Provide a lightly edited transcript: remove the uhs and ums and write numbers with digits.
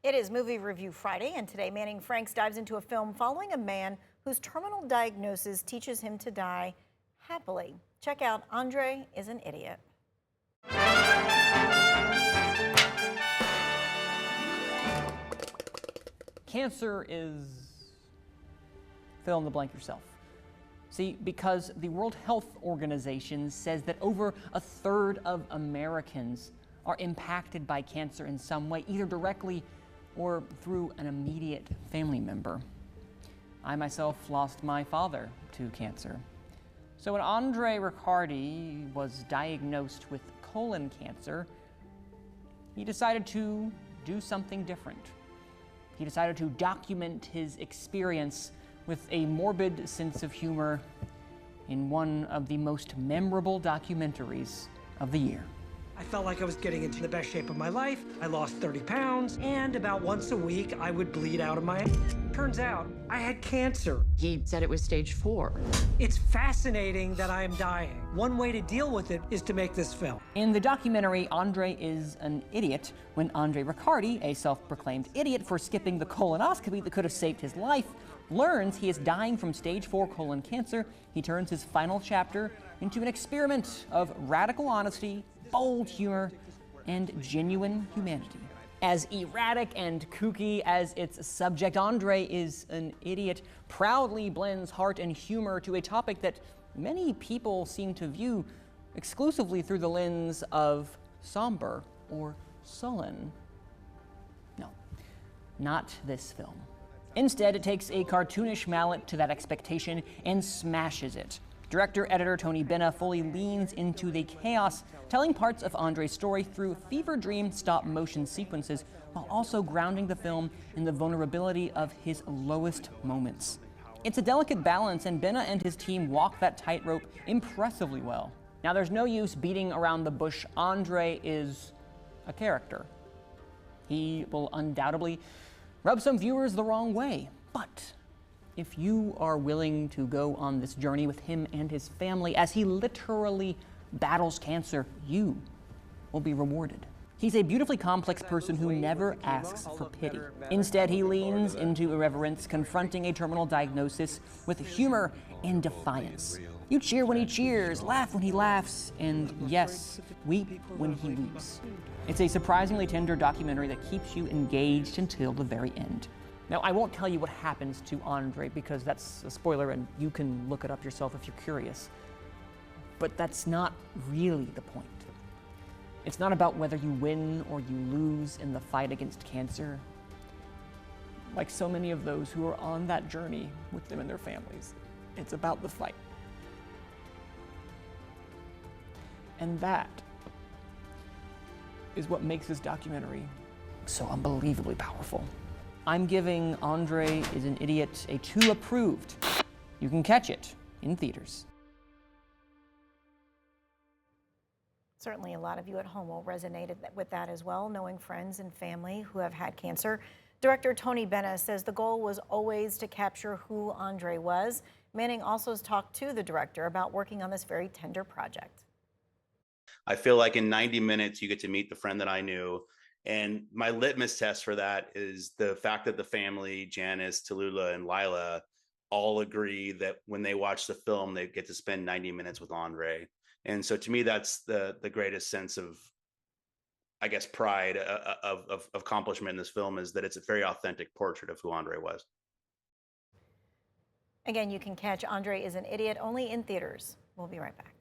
It is Movie Review Friday, and today Manning Franks dives into a film following a man whose terminal diagnosis teaches him to die happily. Check out Andre is an Idiot. Cancer is fill in the blank yourself. See, because the World Health Organization says that over a third of Americans are impacted by cancer in some way, either directly or through an immediate family member. I myself lost my father to cancer. So when Andre Riccardi was diagnosed with colon cancer, he decided to do something different. He decided to document his experience with a morbid sense of humor in one of the most memorable documentaries of the year. I felt like I was getting into the best shape of my life. I lost 30 pounds, and about once a week, I would bleed out of my... Turns out, I had cancer. He said it was stage 4. It's fascinating that I am dying. One way to deal with it is to make this film. In the documentary, Andre is an Idiot, when Andre Riccardi, a self-proclaimed idiot for skipping the colonoscopy that could have saved his life, learns he is dying from stage 4 colon cancer. He turns his final chapter into an experiment of radical honesty, bold humor, and genuine humanity. As erratic and kooky as its subject, Andre is an Idiot proudly blends heart and humor to a topic that many people seem to view exclusively through the lens of somber or sullen. No, not this film. Instead, it takes a cartoonish mallet to that expectation and smashes it. Director-editor Tony Benna fully leans into the chaos, telling parts of Andre's story through fever dream stop-motion sequences, while also grounding the film in the vulnerability of his lowest moments. It's a delicate balance, and Benna and his team walk that tightrope impressively well. Now, there's no use beating around the bush. Andre is a character. He will undoubtedly rub some viewers the wrong way, but if you are willing to go on this journey with him and his family as he literally battles cancer, you will be rewarded. He's a beautifully complex person who never asks for pity. Instead, he leans into irreverence, confronting a terminal diagnosis with humor and defiance. You cheer when he cheers, laugh when he laughs, and yes, weep when he weeps. It's a surprisingly tender documentary that keeps you engaged until the very end. Now, I won't tell you what happens to Andre because that's a spoiler and you can look it up yourself if you're curious. But that's not really the point. It's not about whether you win or you lose in the fight against cancer. Like so many of those who are on that journey with them and their families, it's about the fight. And that is what makes this documentary so unbelievably powerful. I'm giving Andre is an Idiot a 2 approved. You can catch it in theaters. Certainly a lot of you at home will resonate with that as well, knowing friends and family who have had cancer. Director Tony Benna says the goal was always to capture who Andre was. Manning also has talked to the director about working on this very tender project. I feel like in 90 minutes, you get to meet the friend that I knew. And my litmus test for that is the fact that the family, Janice, Tallulah, and Lila, all agree that when they watch the film, they get to spend 90 minutes with Andre. And so to me, that's the greatest sense of, I guess, pride of accomplishment in this film, is that it's a very authentic portrait of who Andre was. Again, you can catch Andre is an Idiot only in theaters. We'll be right back.